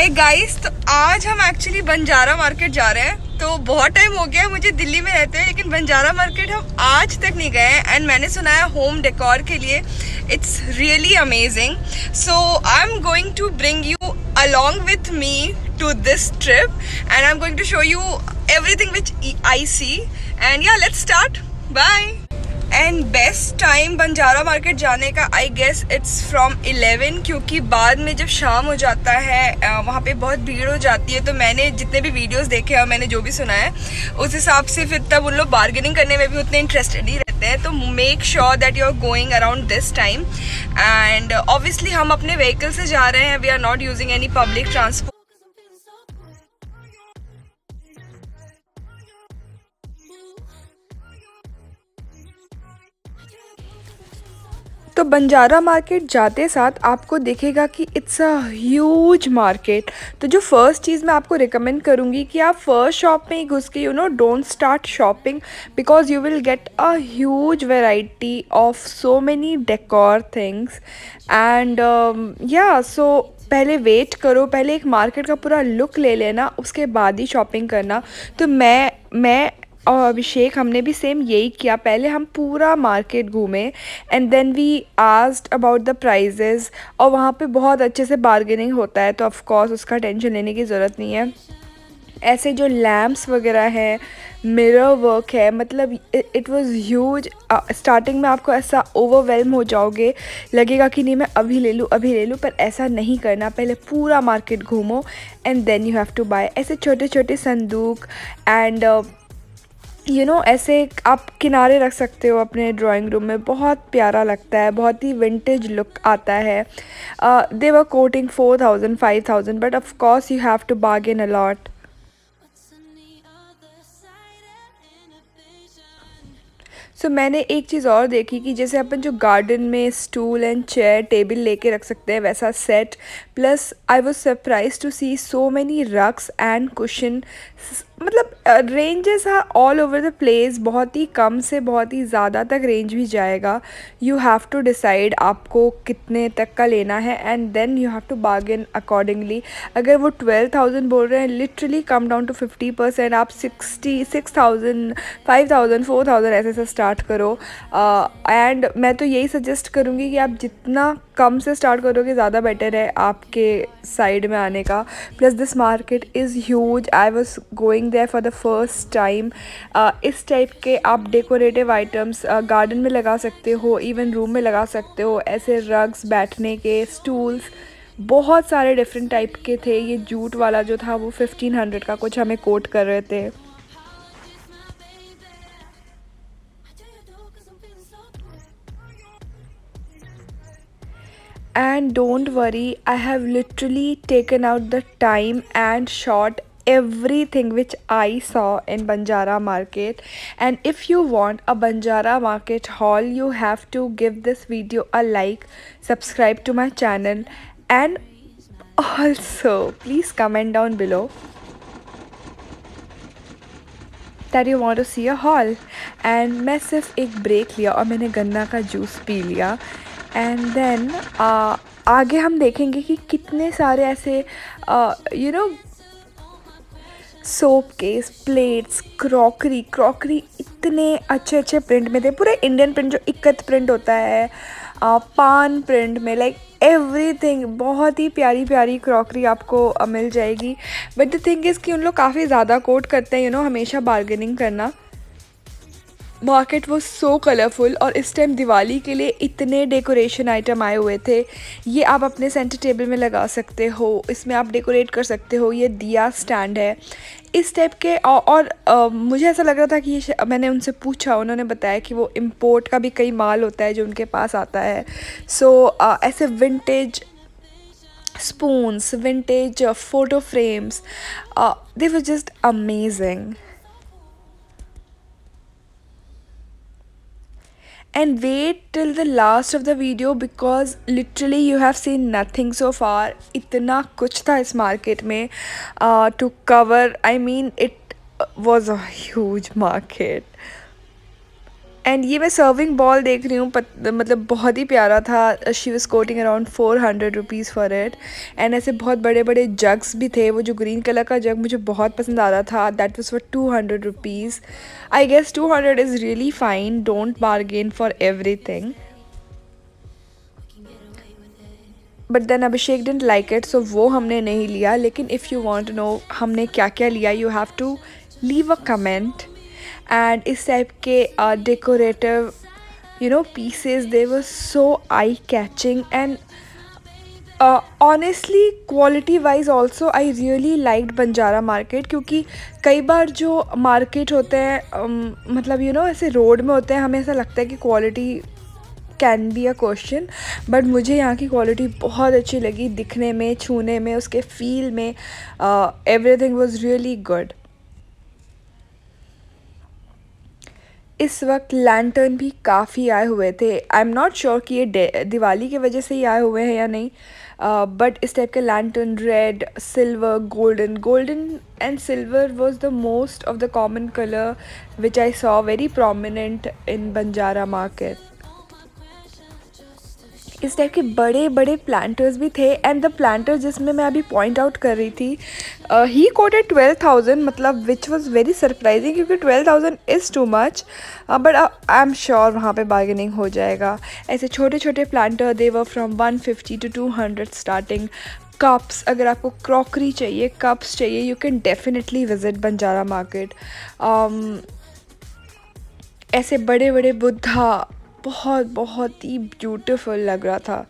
Hi guys, तो आज हम एक्चुअली बंजारा मार्केट जा रहे हैं। तो बहुत टाइम हो गया मुझे, दिल्ली में रहते हैं लेकिन बंजारा मार्केट हम आज तक नहीं गए हैं। एंड मैंने सुना है होम डेकोर के लिए it's really amazing. So I am going to bring you along with me to this trip and I'm going to show you everything which I see and yeah, let's start. Bye. And best time Banjara market जाने का I guess it's from 11, क्योंकि बाद में जब शाम हो जाता है वहाँ पे बहुत भीड़ हो जाती है। तो मैंने जितने भी वीडियोस देखे और मैंने जो भी सुना है उस हिसाब से फिर तब उन लोग बार्गेनिंग करने में भी उतने इंटरेस्टेड ही रहते हैं। तो make sure that you are going around this time. And obviously हम अपने व्हीकल से जा रहे हैं, we are not using any public transport. तो बंजारा मार्केट जाते साथ आपको दिखेगा कि इट्स अ ह्यूज मार्केट। तो जो फर्स्ट चीज़ मैं आपको रिकमेंड करूँगी कि आप फर्स्ट शॉप में ही घुस के don't start shopping, because you will get a huge variety of so many decor things and so पहले वेट करो, पहले एक मार्केट का पूरा लुक ले लेना, उसके बाद ही शॉपिंग करना। तो मैं और अभिषेक हमने भी सेम यही किया। पहले हम पूरा मार्केट घूमे and then we asked about the prices, और वहाँ पे बहुत अच्छे से बार्गेनिंग होता है, तो ऑफ कोर्स उसका टेंशन लेने की ज़रूरत नहीं है। ऐसे जो लैम्प्स वगैरह है, मिरर वर्क है, मतलब इट वाज ह्यूज। स्टार्टिंग में आपको ऐसा ओवरवेल्म हो जाओगे, लगेगा कि नहीं मैं अभी ले लूँ, पर ऐसा नहीं करना। पहले पूरा मार्केट घूमो and then you have to buy. ऐसे छोटे छोटे संदूक एंड ऐसे आप किनारे रख सकते हो अपने ड्राइंग रूम में, बहुत प्यारा लगता है, बहुत ही विंटेज लुक आता है। They were quoting 4000 5000, but of course you have to bargain a lot. So मैंने एक चीज़ और देखी कि जैसे अपन जो गार्डन में स्टूल एंड चेयर टेबल लेके रख सकते हैं, वैसा set. Plus I was surprised to see so many rugs and cushion, मतलब ranges are all over the place. बहुत ही कम से बहुत ही ज़्यादा तक रेंज भी जाएगा। यू हैव टू डिसाइड आपको कितने तक का लेना है and then you have to bargain accordingly. अगर वो 12,000 बोल रहे हैं, लिटरली कम डाउन टू 50%। आप 6,000 5,000 4,000 ऐसे से स्टार्ट करो। एंड मैं तो यही सजेस्ट करूँगी कि आप जितना कम से स्टार्ट करोगे ज़्यादा बेटर है आपके साइड में आने का। Plus this market is huge. I was going there for the first time. इस टाइप के आप डेकोरेटिव आइटम्स गार्डन में लगा सकते हो, इवन रूम में लगा सकते हो। ऐसे रग्स, बैठने के स्टूल्स, बहुत सारे डिफरेंट टाइप के थे। ये जूट वाला जो था वो 1500 का कुछ हमें कोट कर रहे थे। And don't worry, I have literally taken out the time and shot everything which I saw in Banjara market. And if you want a Banjara market haul, you have to give this video a like, subscribe to my channel, and also please comment down below that you want to see a haul. And मैं सिर्फ एक break लिया और मैंने गन्ना का juice P लिया। And then आगे हम देखेंगे कि कितने सारे ऐसे सोप केस, प्लेट्स, क्रॉकरी इतने अच्छे अच्छे प्रिंट में थे। पूरे इंडियन प्रिंट, जो इक्कत प्रिंट होता है, पान प्रिंट में, लाइक एवरीथिंग। बहुत ही प्यारी प्यारी क्रॉकरी आपको मिल जाएगी। बट द थिंग इज़ कि उन लोग काफ़ी ज़्यादा कोट करते हैं हमेशा बार्गेनिंग करना। मार्केट वो सो कलरफुल, और इस टाइम दिवाली के लिए इतने डेकोरेशन आइटम आए हुए थे। ये आप अपने सेंटर टेबल में लगा सकते हो, इसमें आप डेकोरेट कर सकते हो। ये दिया स्टैंड है इस टाइप के। और मुझे ऐसा लग रहा था कि मैंने उनसे पूछा, उन्होंने बताया कि वो इम्पोर्ट का भी कई माल होता है जो उनके पास आता है। सो ऐसे vintage spoons, vintage photo frames, they were just amazing. And wait till the last of the video because literally you have seen nothing so far. इतना कुछ था इस मार्केट में to cover. I mean, it was a huge market. And ये मैं serving bowl देख रही हूँ, मतलब बहुत ही प्यारा था। She was coating around 400 rupees for it. And ऐसे बहुत बड़े बड़े जग्स भी थे। वो जो ग्रीन कलर का जग मुझे बहुत पसंद आ रहा था, that was for 200 rupees. I guess 200 is really fine, don't bargain for everything. But then Abhishek didn't like it, so वो हमने नहीं लिया। लेकिन if you want to know हमने क्या क्या लिया, you have to leave a comment. And इस टाइप के decorative pieces, they were so eye catching, and honestly quality wise also I really liked Banjara market. क्योंकि कई बार जो मार्केट होते हैं मतलब ऐसे रोड में होते हैं, हमें ऐसा लगता है कि quality can be a question, but मुझे यहाँ की क्वालिटी बहुत अच्छी लगी, दिखने में, छूने में, उसके फील में, एवरीथिंग वाज रियली गुड। इस वक्त लैंटर्न भी काफ़ी आए हुए थे। आई एम नॉट श्योर कि ये दिवाली की वजह से ही आए हुए हैं या नहीं, बट इस टाइप के lantern red, silver, golden and silver was the most of the common colour which I saw very prominent in Banjara market. इस टाइप के बड़े बड़े प्लांटर्स भी थे। एंड द प्लांटर जिसमें मैं अभी पॉइंट आउट कर रही थी, ही कोटेड 12,000, मतलब विच वॉज वेरी सरप्राइजिंग, क्योंकि 12,000 is too much, but I am sure वहाँ पे बार्गेनिंग हो जाएगा। ऐसे छोटे छोटे planter they were from 150 to 200 starting. Cups, अगर आपको क्रॉकरी चाहिए, कप्स चाहिए, you can definitely visit Banjara market. ऐसे बड़े बड़े बुद्धा, बहुत बहुत ही ब्यूटीफुल लग रहा था।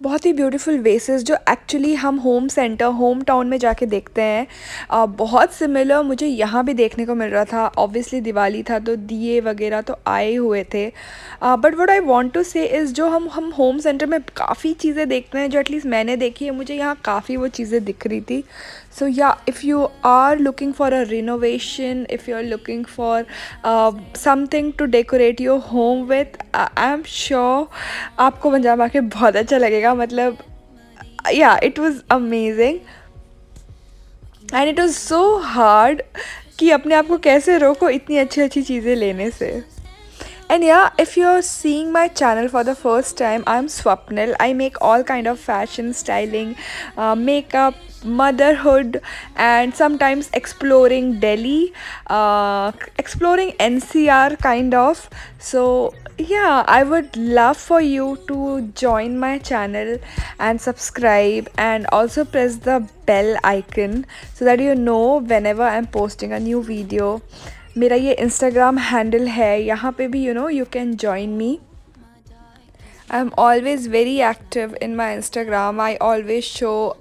बहुत ही ब्यूटीफुल वेसेस जो एक्चुअली हम होम सेंटर, होम टाउन में जाके देखते हैं, बहुत सिमिलर मुझे यहाँ भी देखने को मिल रहा था। ऑब्वियसली दिवाली था तो दिए वगैरह तो आए हुए थे, but what I want to say is जो हम होम सेंटर में काफ़ी चीज़ें देखते हैं, जो एटलीस्ट मैंने देखी है, मुझे यहाँ काफ़ी वो चीज़ें दिख रही थी। So yeah, if you are looking for a renovation, if you're looking for something to decorate your home with, I'm sure आपको बंजारा मार्केट बहुत अच्छा लगेगा। मतलब yeah, it was amazing and it was so hard कि अपने आप को कैसे रोको इतनी अच्छी अच्छी चीज़ें लेने से। And yeah, if you're seeing my channel for the first time, I'm Swapnil. I make all kind of fashion, styling, makeup, motherhood, and sometimes exploring Delhi, exploring NCR kind of. So yeah, I would love for you to join my channel and subscribe, and also press the bell icon so that you know whenever I'm posting a new video. मेरा ये Instagram handle है, यहाँ पे भी you can join me. I'm always very active in my Instagram. I always show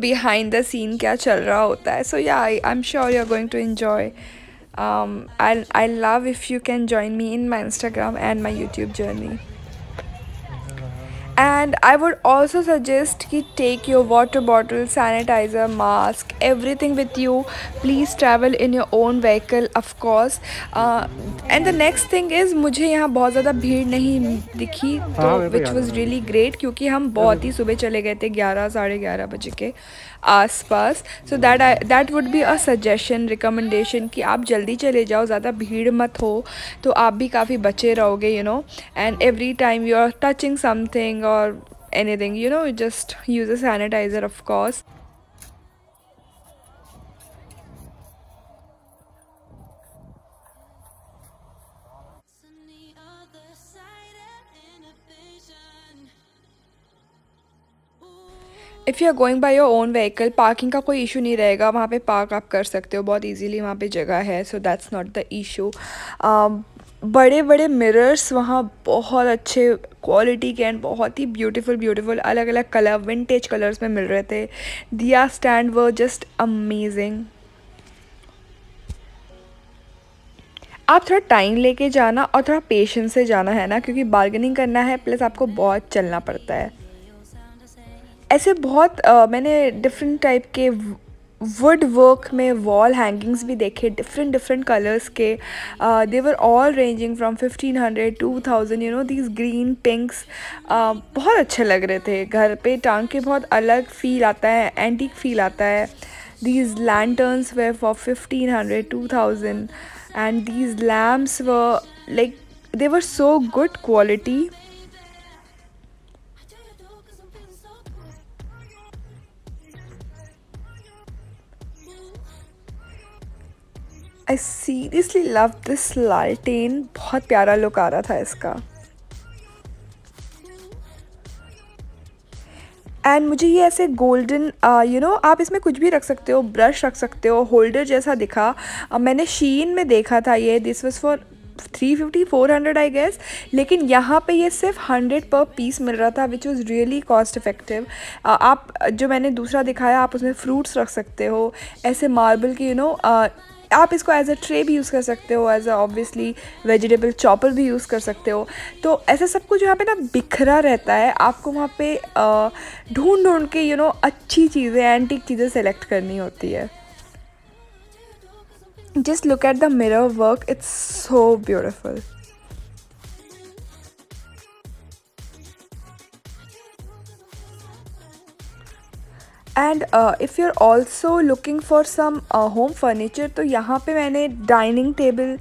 behind the scene क्या चल रहा होता है. So yeah, I'm sure you're going to enjoy. I love if you can join me in my Instagram and my YouTube journey. And I would also suggest कि take your water bottle, sanitizer, mask, everything with you. Please travel in your own vehicle, of course. And the next thing is मुझे यहाँ बहुत ज़्यादा भीड़ नहीं दिखी, तो which was really great, क्योंकि हम बहुत ही सुबह चले गए थे 11 साढ़े 11 बजे के आसपास. So that would be a suggestion, recommendation कि आप जल्दी चले जाओ, ज़्यादा भीड़ मत हो, तो आप भी काफ़ी बचे रहोगे, and every time you are touching something or anything, just use a sanitizer, of course. If you are going by your own vehicle, parking का कोई इशू नहीं रहेगा, वहाँ पे पार्क आप कर सकते हो बहुत इजीली, वहाँ पे जगह है, so that's not the issue. बड़े बड़े मिरर्स वहाँ बहुत अच्छे क्वालिटी के एंड बहुत ही ब्यूटीफुल अलग अलग कलर, विंटेज कलर्स में मिल रहे थे. दिया स्टैंड वर जस्ट अमेजिंग. आप थोड़ा टाइम लेके जाना और थोड़ा पेशेंस से जाना है ना, क्योंकि बार्गेनिंग करना है, प्लस आपको बहुत चलना पड़ता है. ऐसे बहुत मैंने डिफरेंट टाइप के वुड वर्क में वॉल हैंगिंग्स भी देखे डिफरेंट डिफरेंट कलर्स के. They were all ranging from 1500 2000, you know these green pinks. बहुत अच्छे लग रहे थे. घर पे टांग के बहुत अलग फील आता है, एंटीक फील आता है. These lanterns were for 1500 2000, and these lamps were like they were so good quality. I seriously love this lantern. बहुत प्यारा लुक आ रहा था इसका. एंड मुझे ये ऐसे गोल्डन, यू नो आप इसमें कुछ भी रख सकते हो, ब्रश रख सकते हो, होल्डर जैसा दिखा. मैंने शीन में देखा था ये. This was for 350 400 I guess. लेकिन यहाँ पे ये सिर्फ 100 पर पीस मिल रहा था, which was really cost effective. आप जो मैंने दूसरा दिखाया, आप उसमें फ्रूट्स रख सकते हो, ऐसे मार्बल की, यू नो. आप इसको एज अ ट्रे भी यूज़ कर सकते हो, as a obviously vegetable chopper भी यूज़ कर सकते हो. तो ऐसा सब कुछ यहाँ पे ना बिखरा रहता है. आपको वहाँ पे ढूंढ ढूंढ के, यू नो, अच्छी चीज़ें, एंटीक चीज़ें सेलेक्ट करनी होती है. Just look at the mirror work, it's so beautiful. And if you are also looking for some home furniture, तो यहाँ पे मैंने डाइनिंग टेबल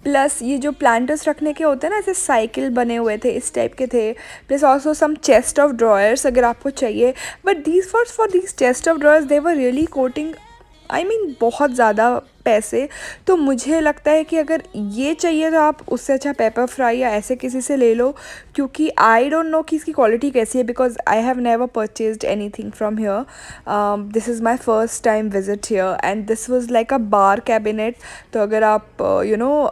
प्लस ये जो प्लांटर्स रखने के होते हैं ना, ऐसे साइकिल बने हुए थे, इस टाइप के थे. Plus also some chest of drawers अगर आपको चाहिए. But these for these chest of drawers they were really costing, I mean बहुत ज़्यादा पैसे. तो मुझे लगता है कि अगर ये चाहिए तो आप उससे अच्छा पेपर फ्राई या ऐसे किसी से ले लो, क्योंकि आई डोंट नो कि इसकी क्वालिटी कैसी है, because I have never purchased any thing from here. This is my first time visit here, and this was like a bar cabinet. तो अगर आप you know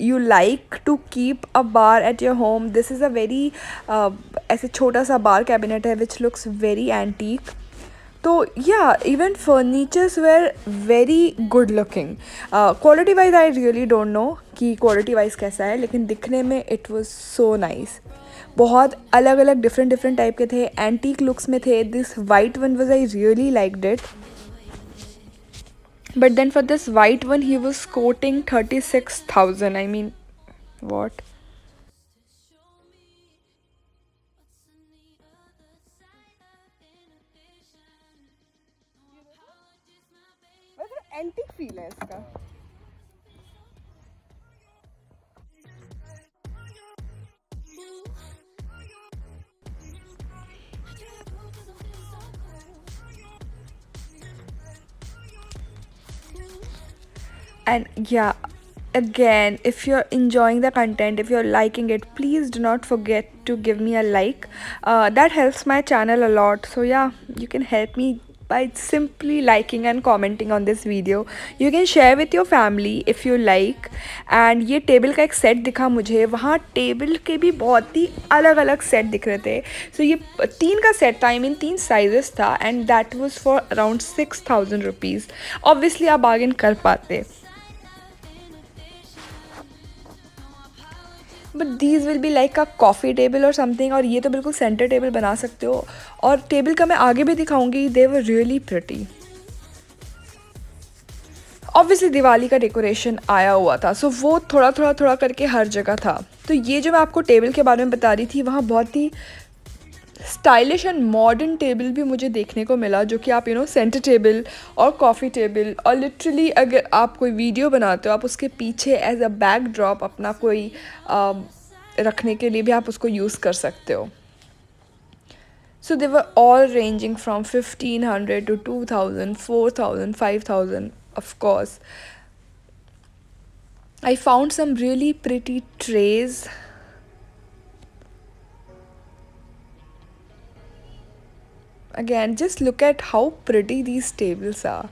you like to keep a bar at your home, this is a very ऐसे छोटा सा बार cabinet है, which looks very antique. तो या even furnitures were very good looking. Quality wise I really don't know कि quality wise कैसा है, लेकिन दिखने में इट वाज सो नाइस. बहुत अलग अलग डिफरेंट डिफरेंट टाइप के थे, एंटीक लुक्स में थे. This white one was I really liked it. But then for this white one he was quoting 36,000. I mean what. Antique feel है इसका. And yeah, again, if you're enjoying the content, if you're liking it, please do not forget to give me a like. That helps my channel a lot. So yeah, you can help me by simply liking and commenting on this video. You can share with your family if you like. And ये table का एक set दिखा मुझे. वहाँ table के भी बहुत ही अलग अलग सेट दिख रहे थे. सो ये 3 का सेट था, आई मीन 3 साइजेस था, and that was for around 6,000 rupees. Obviously आप बार्गेन कर पाते. But these will be like a coffee table और समथिंग. और ये तो बिल्कुल सेंटर टेबल बना सकते हो. और टेबल का मैं आगे भी दिखाऊंगी. They were really pretty. Obviously Diwali का डेकोरेशन आया हुआ था, सो वो थोड़ा थोड़ा थोड़ा करके हर जगह था. तो ये जो मैं आपको टेबल के बारे में बता रही थी, वहाँ बहुत ही स्टाइलिश एंड मॉडर्न टेबल भी मुझे देखने को मिला, जो कि आप यू नो सेंटर टेबल और कॉफ़ी टेबल, और लिटरली अगर आप कोई वीडियो बनाते हो, आप उसके पीछे एज अ बैक ड्रॉप अपना कोई रखने के लिए भी आप उसको यूज़ कर सकते हो. So they were all ranging from 1500 to 2000 4000 5000. Of course I found some really pretty trays. Again, just look at how pretty these tables are.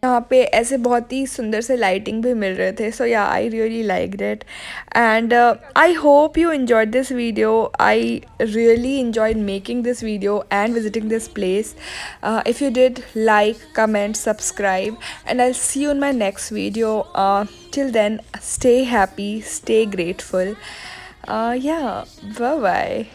यहाँ वहाँ पे ऐसे बहुत ही सुंदर से लाइटिंग भी मिल रहे थे. सो या आई really liked it. And I hope you enjoyed this video. I really enjoyed making this video and visiting this place. If you did, like, comment, subscribe, and I'll see you in my next video. Till then, stay happy, stay grateful. Yeah, bye bye.